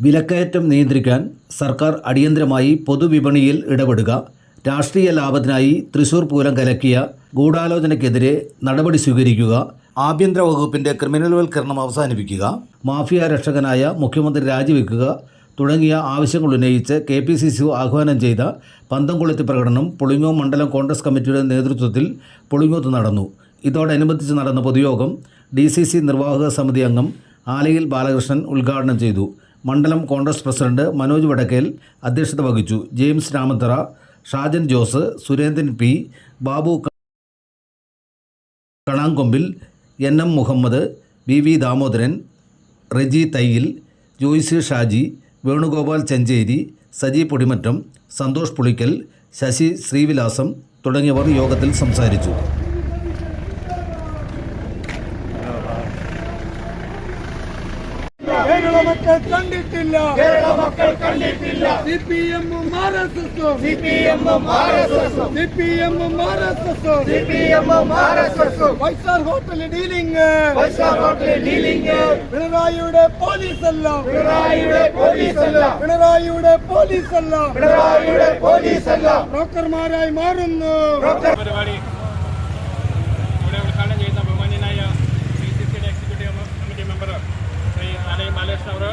വിലക്കയറ്റം നിയന്ത്രിക്കാൻ സർക്കാർ അടിയന്തരമായി പൊതുവിപണിയിൽ ഇടപെടുക, രാഷ്ട്രീയ ലാഭത്തിനായി തൃശൂർ പൂരം കലക്കിയ ഗൂഢാലോചനയ്ക്കെതിരെ നടപടി സ്വീകരിക്കുക, ആഭ്യന്തര വകുപ്പിൻ്റെ ക്രിമിനൽവൽക്കരണം അവസാനിപ്പിക്കുക, മാഫിയ രക്ഷകനായ മുഖ്യമന്ത്രി രാജിവെക്കുക തുടങ്ങിയ ആവശ്യങ്ങൾ ഉന്നയിച്ച് KPCC ആഹ്വാനം ചെയ്ത പന്തംകൊളുത്തി പ്രകടനം പുളിങ്ങോം മണ്ഡലം കോൺഗ്രസ് കമ്മിറ്റിയുടെ നേതൃത്വത്തിൽ പുളിങ്ങോത്ത് നടന്നു. ഇതോടനുബന്ധിച്ച് നടന്ന പൊതുയോഗം DCC നിർവാഹക സമിതി അംഗം ആലയിൽ ബാലകൃഷ്ണൻ ഉദ്ഘാടനം ചെയ്തു. മണ്ഡലം കോൺഗ്രസ് പ്രസിഡന്റ് മനോജ് വടക്കേൽ അധ്യക്ഷത വഹിച്ചു. James Ramathara, Shajan Jose, Surendran P, Babu Kanankombil, NM Muhammad, VV Damodaran, Reji Thayyil, Joycy Shaji, Venugopal Chencheri, Saji Podimattam, Santhosh Pulickal, Sasi Srivilasam തുടങ്ങിയവർ യോഗത്തിൽ സംസാരിച്ചു. CPM-ഉം RSS-ഉം ഫൈവ്-സ്റ്റാർ ഹോട്ടൽ ഡീലിംഗ് പിണറായിയുടെ പോലീസല്ല ബ്രോക്കർമാരായി മാറുന്നു. പരിപാടി ഇവിടെ ഉദ്ഘാടനം ചെയ്യുന്ന ബഹുമാന്യനായ KCCയുടെ executive committee member Shri Alayam Balakrishnan അവർ,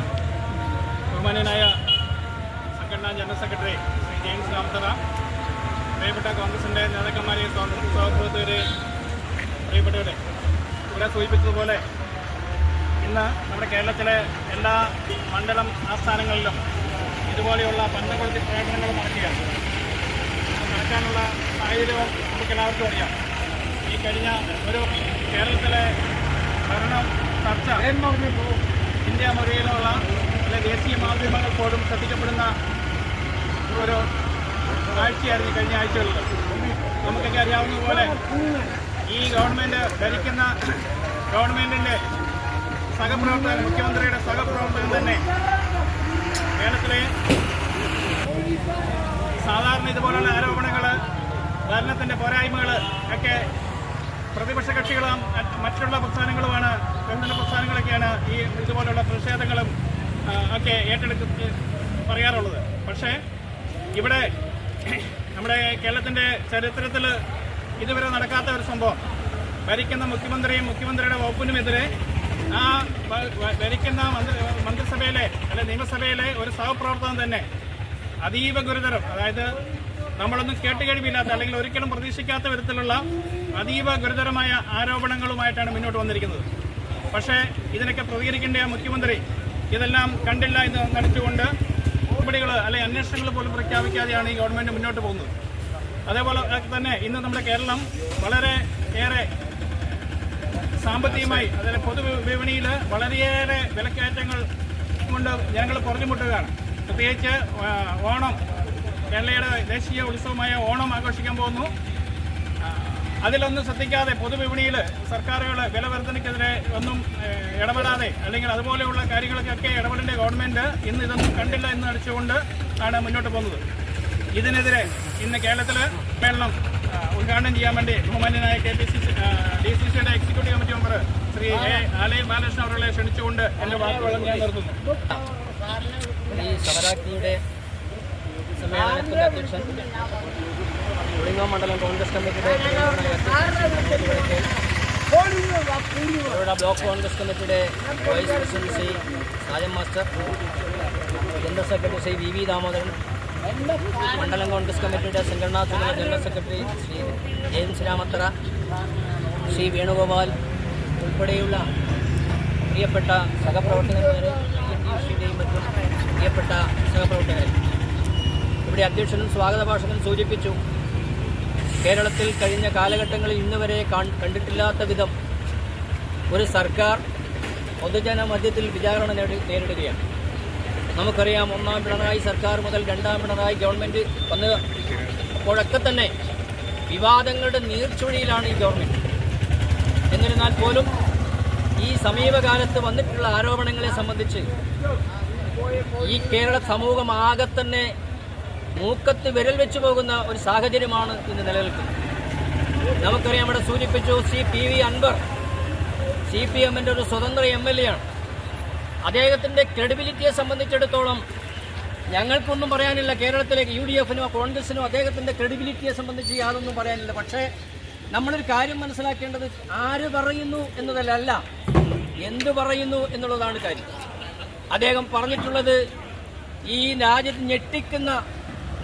ബഹുമാന്യനായ സംഘടനാ general secretary Shri James Ramathara, പ്രിയപ്പെട്ട കോൺഗ്രസിൻ്റെ നേതാക്കന്മാരെ, സഹപ്രവർത്തകരെ, പ്രിയപ്പെട്ടവരെ, ഇവിടെ സൂചിപ്പിച്ചതുപോലെ ഇന്ന് നമ്മുടെ കേരളത്തിലെ എല്ലാ മണ്ഡലം ആസ്ഥാനങ്ങളിലും ഇതുപോലെയുള്ള പന്തംകൊളുത്തി പ്രകടനങ്ങൾ നടക്കുകയാണ്. നടക്കാനുള്ള സാഹചര്യവും നമുക്കെല്ലാവർക്കും അറിയാം. ഈ കഴിഞ്ഞ ഒരു കേരളത്തിലെ ഭരണം ചർച്ച ഇന്ത്യ മുറിയിലുള്ള ദേശീയ മാധ്യമങ്ങൾ പോലും ശ്രദ്ധിക്കപ്പെടുന്ന ഒരു ആഴ്ചയായിരുന്നു കഴിഞ്ഞ ആഴ്ചകളിൽ. നമുക്കൊക്കെ അറിയാവുന്നതുപോലെ ഈ ഭരിക്കുന്ന ഗവൺമെൻറ്റിൻ്റെ സഹപ്രവർത്തകൻ, മുഖ്യമന്ത്രിയുടെ സഹപ്രവർത്തകൻ തന്നെ കേരളത്തിലെ സാധാരണ ഇതുപോലുള്ള ആരോപണങ്ങൾ, ഭരണത്തിൻ്റെ പോരായ്മകൾ ഒക്കെ പ്രതിപക്ഷ കക്ഷികളും മറ്റുള്ള പ്രസ്ഥാനങ്ങളുമാണ്, ഗവൺമെൻറ് പ്രസ്ഥാനങ്ങളൊക്കെയാണ് ഈ ഇതുപോലുള്ള പ്രതിഷേധങ്ങളും ഒക്കെ പറയാറുള്ളത്. പക്ഷേ ഇവിടെ നമ്മുടെ കേരളത്തിൻ്റെ ചരിത്രത്തിൽ ഇതുവരെ നടക്കാത്ത ഒരു സംഭവം, ഭരിക്കുന്ന മുഖ്യമന്ത്രിയും മുഖ്യമന്ത്രിയുടെ വകുപ്പിനുമെതിരെ ആ ഭരിക്കുന്ന മന്ത്രിസഭയിലെ നിയമസഭയിലെ ഒരു സഹപ്രവർത്തകൻ തന്നെ അതീവ ഗുരുതരം, അതായത് നമ്മളൊന്നും കേട്ടുകഴിവില്ലാത്ത അല്ലെങ്കിൽ ഒരിക്കലും പ്രതീക്ഷിക്കാത്ത വിധത്തിലുള്ള അതീവ ഗുരുതരമായ ആരോപണങ്ങളുമായിട്ടാണ് മുന്നോട്ട് വന്നിരിക്കുന്നത്. പക്ഷേ ഇതിനൊക്കെ പ്രതികരിക്കേണ്ട മുഖ്യമന്ത്രി ഇതെല്ലാം കണ്ടില്ല എന്ന് നടിച്ചുകൊണ്ട് നടപടികൾ അല്ലെങ്കിൽ അന്വേഷണങ്ങൾ പോലും പ്രഖ്യാപിക്കാതെയാണ് ഈ ഗവൺമെൻറ് മുന്നോട്ട് പോകുന്നത്. അതേപോലെ തന്നെ ഇന്ന് നമ്മുടെ കേരളം വളരെ ഏറെ സാമ്പത്തികമായി, അതായത് പൊതുവിപണിയിൽ വളരെയേറെ വിലക്കയറ്റങ്ങൾ കൊണ്ട് ജനങ്ങൾ പുറഞ്ഞുമുട്ടുകയാണ്. പ്രത്യേകിച്ച് ഓണം, കേരളയുടെ ദേശീയ ഉത്സവമായ ഓണം ആഘോഷിക്കാൻ പോകുന്നു. അതിലൊന്നും ശ്രദ്ധിക്കാതെ പൊതുവിപണിയിൽ സർക്കാരുകൾ വില വർധനയ്ക്കെതിരെ ഒന്നും ഇടപെടാതെ, അല്ലെങ്കിൽ അതുപോലെയുള്ള കാര്യങ്ങൾക്കൊക്കെ ഇടപെടേണ്ട ഗവൺമെൻറ് ഇന്ന് ഇതൊന്നും കണ്ടില്ല എന്ന് നടിച്ചുകൊണ്ട് ആണ് മുന്നോട്ട് പോകുന്നത്. ഇതിനെതിരെ ഇന്ന് കേരളത്തിൽ സമ്മേളനം ഉദ്ഘാടനം ചെയ്യാൻ വേണ്ടി ബഹുമാന്യനായ DCCയുടെ executive committee member Shri Alayam Balakrishnan അവരെ ക്ഷണിച്ചുകൊണ്ട് എൻ്റെ വാക്കുകൾ ഞാൻ നിർത്തുന്നു. ഈ സമരാഗ്നിയുടെ സമ്മേളനത്തിൻ്റെ അധ്യക്ഷൻ പുളിങ്ങോം മണ്ഡലം കോൺഗ്രസ് കമ്മിറ്റിയുടെ ബ്ലോക്ക് കോൺഗ്രസ് കമ്മിറ്റിയുടെ vice president Shri Shajan master, general secretary Shri VV Damodaran, മണ്ഡലം കോൺഗ്രസ് കമ്മിറ്റിയുടെ സംഘടനാ ചുമതല general secretary Shri James Ramathara, Shri Venugopal ഉൾപ്പെടെയുള്ള പ്രിയപ്പെട്ട സഹപ്രവർത്തകന്മാരെ, DCCയുടെയും മറ്റും പ്രിയപ്പെട്ട സഹപ്രവർത്തകരെ, ഇവിടെ അധ്യക്ഷനും സ്വാഗത ഭാഷകനും സൂചിപ്പിച്ചു, കേരളത്തിൽ കഴിഞ്ഞ കാലഘട്ടങ്ങളിൽ ഇന്നുവരെ കണ്ടിട്ടില്ലാത്ത വിധം ഒരു സർക്കാർ പൊതുജന മധ്യത്തിൽ വിചാരണ നേരിടുകയാണ്. നമുക്കറിയാം, ഒന്നാം പിണറായി സർക്കാർ മുതൽ രണ്ടാം പിണറായി ഗവൺമെൻറ് വന്ന് അപ്പോഴൊക്കെ തന്നെ വിവാദങ്ങളുടെ നീർച്ചുഴിയിലാണ് ഈ ഗവൺമെൻറ്. എന്നിരുന്നാൽ പോലും ഈ സമീപകാലത്ത് വന്നിട്ടുള്ള ആരോപണങ്ങളെ സംബന്ധിച്ച് ഈ കേരള സമൂഹം ആകെ തന്നെ മൂക്കത്ത് വിരൽ വെച്ചു പോകുന്ന ഒരു സാഹചര്യമാണ് ഇന്ന് നിലനിൽക്കുന്നത്. നമുക്കറിയാം, ഇവിടെ സൂചിപ്പിച്ചു, PV അൻവർ CPM-ൻ്റെ ഒരു സ്വതന്ത്ര MLA ആണ്. അദ്ദേഹത്തിൻ്റെ ക്രെഡിബിലിറ്റിയെ സംബന്ധിച്ചിടത്തോളം ഞങ്ങൾക്കൊന്നും പറയാനില്ല. കേരളത്തിലെ UDF-നോ കോൺഗ്രസിനോ അദ്ദേഹത്തിൻ്റെ ക്രെഡിബിലിറ്റിയെ സംബന്ധിച്ച് യാതൊന്നും പറയാനില്ല. പക്ഷേ നമ്മളൊരു കാര്യം മനസ്സിലാക്കേണ്ടത് ആര് പറയുന്നു എന്നതല്ല, എന്തു പറയുന്നു എന്നുള്ളതാണ് കാര്യം. അദ്ദേഹം പറഞ്ഞിട്ടുള്ളത് ഈ രാജ്യത്ത് ഞെട്ടിക്കുന്ന,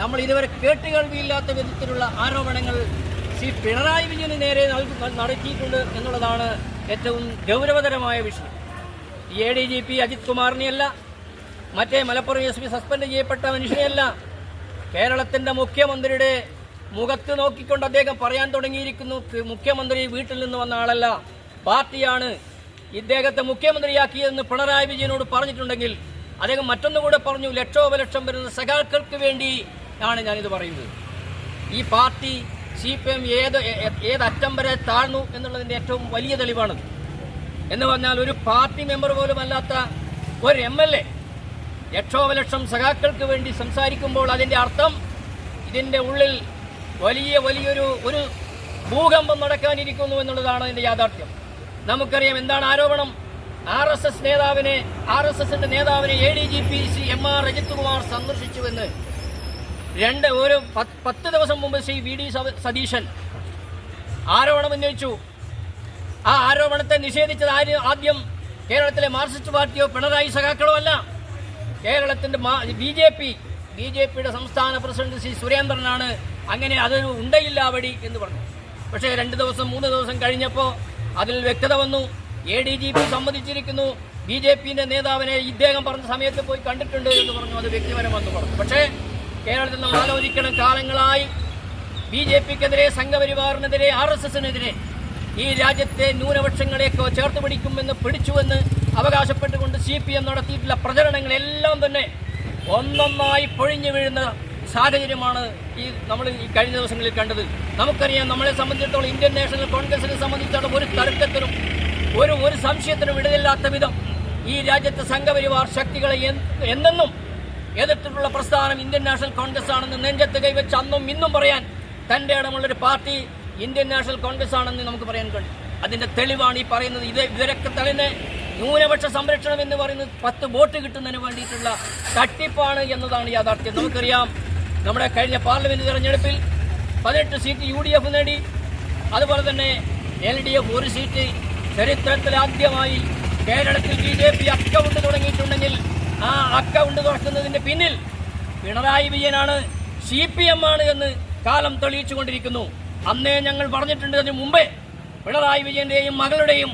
നമ്മൾ ഇതുവരെ കേട്ടുകേൾവിയില്ലാത്ത വിധത്തിലുള്ള ആരോപണങ്ങൾ ശ്രീ പിണറായി വിജയന് നേരെ നടത്തിയിട്ടുണ്ട് എന്നുള്ളതാണ് ഏറ്റവും ഗൗരവതരമായ വിഷയം. ADGP അജിത് കുമാറിനെയല്ല, മറ്റേ മലപ്പുറം SP സസ്പെൻഡ് ചെയ്യപ്പെട്ട മനുഷ്യനെയല്ല, കേരളത്തിൻ്റെ മുഖ്യമന്ത്രിയുടെ മുഖത്ത് നോക്കിക്കൊണ്ട് അദ്ദേഹം പറയാൻ തുടങ്ങിയിരിക്കുന്നു, മുഖ്യമന്ത്രി വീട്ടിൽ നിന്ന് വന്ന ആളല്ല, പാർട്ടിയാണ് ഇദ്ദേഹത്തെ മുഖ്യമന്ത്രിയാക്കിയതെന്ന് പിണറായി വിജയനോട് പറഞ്ഞിട്ടുണ്ടെങ്കിൽ അദ്ദേഹം മറ്റൊന്നുകൂടെ പറഞ്ഞു, ലക്ഷോപലക്ഷം വരുന്ന സഖാക്കൾക്ക് വേണ്ടി ആണ് ഞാനിത് പറയുന്നത്. ഈ പാർട്ടി CPM ഏതറ്റം വരെ താഴ്ന്നു എന്നുള്ളതിൻ്റെ ഏറ്റവും വലിയ തെളിവാണത്. എന്ന് പറഞ്ഞാൽ ഒരു പാർട്ടി മെമ്പർ പോലും അല്ലാത്ത ഒരു MLA ലക്ഷോപലക്ഷം സഖാക്കൾക്ക് വേണ്ടി സംസാരിക്കുമ്പോൾ അതിൻ്റെ അർത്ഥം ഇതിൻ്റെ ഉള്ളിൽ വലിയൊരു ഭൂകമ്പം നടക്കാനിരിക്കുന്നു എന്നുള്ളതാണ് അതിൻ്റെ യാഥാർത്ഥ്യം. നമുക്കറിയാം എന്താണ് ആരോപണം. RSSന്റെ നേതാവിനെ ADGP MR അജിത് കുമാർ സന്ദർശിച്ചുവെന്ന് 10 ദിവസം മുമ്പ് ശ്രീ VD സതീശൻ ആരോപണം ഉന്നയിച്ചു. ആ ആരോപണത്തെ നിഷേധിച്ചത് ആദ്യം കേരളത്തിലെ മാർക്സിസ്റ്റ് പാർട്ടിയോ പിണറായി സഖാക്കളോ അല്ല, കേരളത്തിൻ്റെ BJPയുടെ സംസ്ഥാന പ്രസിഡന്റ് ശ്രീ സുരേന്ദ്രനാണ്. അങ്ങനെ അതൊരു ഉണ്ടയില്ലാവടി എന്ന് പറഞ്ഞു. പക്ഷേ 2 ദിവസം 3 ദിവസം കഴിഞ്ഞപ്പോൾ അതിൽ വ്യക്തത വന്നു. ADGP സമ്മതിച്ചിരിക്കുന്നു, BJPന്റെ നേതാവിനെ ഇദ്ദേഹം പറഞ്ഞ സമയത്ത് പോയി കണ്ടിട്ടുണ്ട് എന്ന് പറഞ്ഞു. അത് വ്യക്തിപരമെന്ന് പറഞ്ഞു. പക്ഷേ കേരളത്തിൽ നമ്മൾ ആലോചിക്കണം, കാലങ്ങളായി BJPക്കെതിരെ, സംഘപരിവാറിനെതിരെ, RSSനെതിരെ ഈ രാജ്യത്തെ ന്യൂനപക്ഷങ്ങളെയൊക്കെ ചേർത്ത് പിടിച്ചുവെന്ന് അവകാശപ്പെട്ടുകൊണ്ട് CPM നടത്തിയിട്ടുള്ള പ്രചരണങ്ങളെല്ലാം തന്നെ ഒന്നൊന്നായി പൊഴിഞ്ഞു വീഴുന്ന സാഹചര്യമാണ് നമ്മൾ ഈ കഴിഞ്ഞ ദിവസങ്ങളിൽ കണ്ടത്. നമുക്കറിയാം, നമ്മളെ സംബന്ധിച്ചിടത്തോളം ഇന്ത്യൻ നാഷണൽ കോൺഗ്രസിനെ സംബന്ധിച്ചിടത്തോളം ഒരു തർക്കത്തിനും ഒരു സംശയത്തിനും ഇടയില്ലാത്ത വിധം ഈ രാജ്യത്തെ സംഘപരിവാർ ശക്തികളെ എന്നെന്നും എതിർത്തിട്ടുള്ള പ്രസ്ഥാനം ഇന്ത്യൻ നാഷണൽ കോൺഗ്രസ് ആണെന്ന് നെഞ്ചത്ത് കൈവച്ച് അന്നും ഇന്നും പറയാൻ തൻ്റെ ഇടമുള്ളൊരു പാർട്ടി ഇന്ത്യൻ നാഷണൽ കോൺഗ്രസ് ആണെന്ന് നമുക്ക് പറയാൻ കഴിയും. അതിൻ്റെ തെളിവാണ് ഈ പറയുന്നത്. ഇവരൊക്കെ തന്നെ ന്യൂനപക്ഷ സംരക്ഷണം എന്ന് പറയുന്നത് 10 വോട്ട് കിട്ടുന്നതിന് വേണ്ടിയിട്ടുള്ള തട്ടിപ്പാണ് എന്നതാണ് യാഥാർത്ഥ്യം. നമുക്കറിയാം, നമ്മുടെ കഴിഞ്ഞ പാർലമെന്റ് തെരഞ്ഞെടുപ്പിൽ 18 സീറ്റ് UDF നേടി. അതുപോലെ തന്നെ LDF 1 സീറ്റ്. ചരിത്രത്തിൽ ആദ്യമായി കേരളത്തിൽ BJP അക്കൗണ്ട് തുടങ്ങിയിട്ടുണ്ടെങ്കിൽ ആ അക്കൗണ്ട് തുറക്കുന്നതിൻ്റെ പിന്നിൽ പിണറായി വിജയനാണ്, CPM ആണ് എന്ന് കാലം തെളിയിച്ചുകൊണ്ടിരിക്കുന്നു. അന്നേ ഞങ്ങൾ പറഞ്ഞിട്ടുണ്ട്, അതിന് മുമ്പേ പിണറായി വിജയന്റെയും മകളുടെയും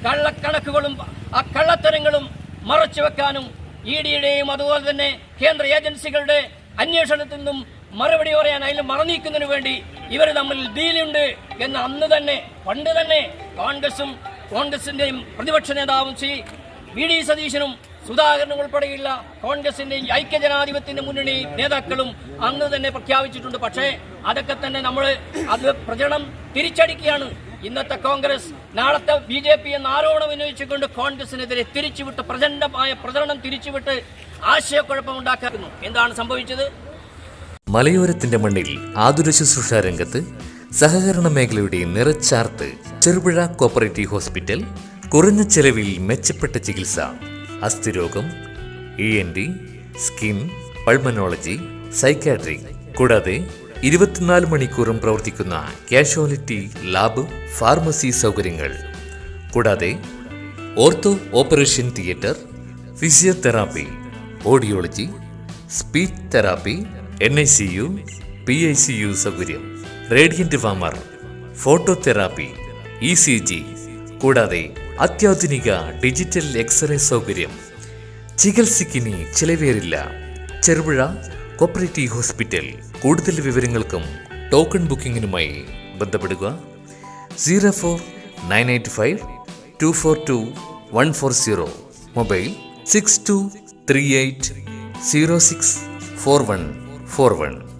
കള്ളക്കണക്കുകളും ആ കള്ളത്തരങ്ങളും മറച്ചു വെക്കാനും EDയുടെയും അതുപോലെ തന്നെ കേന്ദ്ര ഏജൻസികളുടെ അന്വേഷണത്തിൽ നിന്നും മറുപടി പറയാൻ അതിൽ മറന്നീക്കുന്നതിന് വേണ്ടി ഇവർ തമ്മിൽ ഡീലുണ്ട് എന്ന് അന്ന് തന്നെ പണ്ട് തന്നെ കോൺഗ്രസിന്റെയും പ്രതിപക്ഷ നേതാവും ശ്രീ VD സതീശനും സുധാകരനും ഉൾപ്പെടെയുള്ള കോൺഗ്രസിന്റെ ഐക്യജനാധിപത്യത്തിന്റെ മുന്നണി നേതാക്കളും അന്ന് തന്നെ പ്രഖ്യാപിച്ചിട്ടുണ്ട്. പക്ഷേ അതൊക്കെ തന്നെ അത് പ്രചരണം തിരിച്ചടിക്കുകയാണ്. ഇന്നത്തെ കോൺഗ്രസ് നാളത്തെ BJP എന്ന ആരോപണം ഉന്നയിച്ചുകൊണ്ട് കോൺഗ്രസിനെതിരെ തിരിച്ചുവിട്ട് പ്രചണ്ഡമായ പ്രചരണം തിരിച്ചുവിട്ട് ആശയക്കുഴപ്പമുണ്ടാക്കുന്നു. എന്താണ് സംഭവിച്ചത്? മലയോരത്തിന്റെ മണ്ണിൽ ആതുര ശുശ്രൂഷ രംഗത്ത് സഹകരണ മേഖലയുടെ നിറച്ചാർത്ത് ചെറുപുഴ കോപ്പറേറ്റീവ് ഹോസ്പിറ്റൽ. കുറഞ്ഞ ചെലവിൽ മെച്ചപ്പെട്ട ചികിത്സ, അസ്ഥിരോഗം, ENT, സ്കിൻ, പൾമനോളജി, സൈക്കാട്രി, കൂടാതെ 24 മണിക്കൂറും പ്രവർത്തിക്കുന്ന കാഷ്വാലിറ്റി ലാബ്, ഫാർമസി സൗകര്യങ്ങൾ, കൂടാതെ ortho operation theatre, physiotherapy, audiology, speech therapy, NICU, PICU സൗകര്യം, റേഡിയന്റ് വാമർ, ഫോട്ടോതെറാപ്പി, ECG, കൂടാതെ അത്യാധുനിക ഡിജിറ്റൽ എക്സ്റേ സൗകര്യം. ചികിത്സയ്ക്കിനി ചിലവേറില്ല. Cherupuzha cooperative hospital. കൂടുതൽ വിവരങ്ങൾക്കും ടോക്കൺ ബുക്കിങ്ങിനുമായി ബന്ധപ്പെടുക 049852424140, മൊബൈൽ 6238064141.